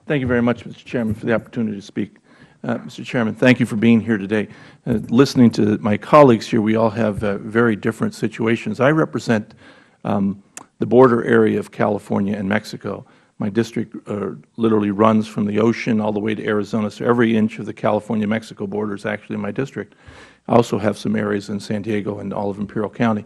Thank you very much, Mr. Chairman, for the opportunity to speak. Mr. Chairman, thank you for being here today. Listening to my colleagues here, we all have very different situations. I represent the border area of California and Mexico. My district literally runs from the ocean all the way to Arizona, so every inch of the California-Mexico border is actually in my district. I also have some areas in San Diego and all of Imperial County.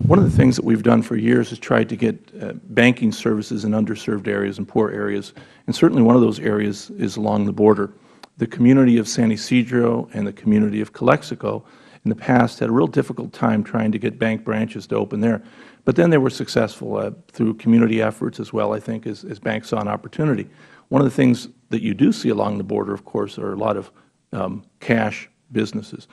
One of the things that we've done for years is tried to get banking services in underserved areas and poor areas, and certainly one of those areas is along the border. The community of San Ysidro and the community of Calexico in the past had a real difficult time trying to get bank branches to open there, but then they were successful through community efforts as well, I think, as banks saw an opportunity. One of the things that you do see along the border, of course, are a lot of cash businesses.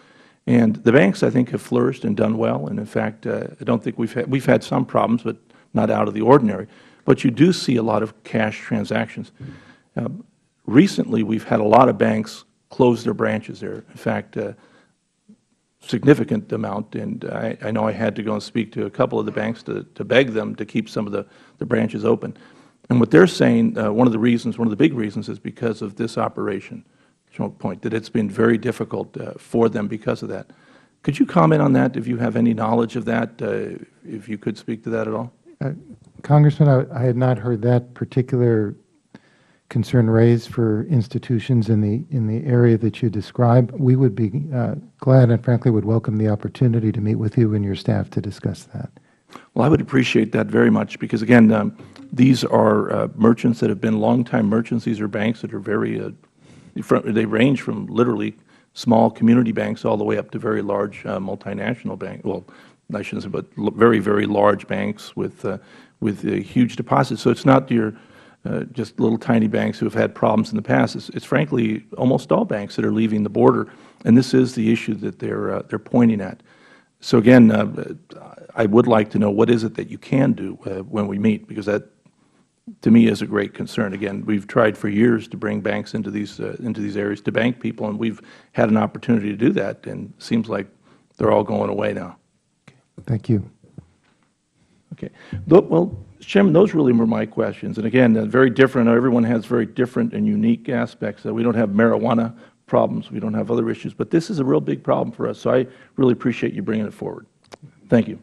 And the banks, I think, have flourished and done well. And in fact, I don't think we've had some problems, but not out of the ordinary. But you do see a lot of cash transactions. Recently, we've had a lot of banks close their branches there. In fact, significant amount. And I know I had to go and speak to a couple of the banks to beg them to keep some of the branches open. And what they're saying, one of the big reasons is because of this operation. Point that it's been very difficult for them because of that. Could you comment on that, if you have any knowledge of that, if you could speak to that at all? Congressman, I had not heard that particular concern raised for institutions in the area that you describe. We would be glad and frankly would welcome the opportunity to meet with you and your staff to discuss that. Well, I would appreciate that very much because, again, these are merchants that have been longtime merchants. These are banks that are very they range from literally small community banks all the way up to very large multinational banks. Well, I shouldn't say, but very, very large banks with huge deposits. So it's not your just little tiny banks who have had problems in the past. It's frankly almost all banks that are leaving the border, and this is the issue that they're pointing at. So again, I would like to know what is it that you can do when we meet, because that, to me, is a great concern. Again, we've tried for years to bring banks into these areas to bank people, and we've had an opportunity to do that, and it seems like they're all going away now. Thank you. Okay. Well, Mr. Chairman, those really were my questions. And again, very different. Everyone has very different and unique aspects. We don't have marijuana problems. We don't have other issues. But this is a real big problem for us. So I really appreciate you bringing it forward. Thank you.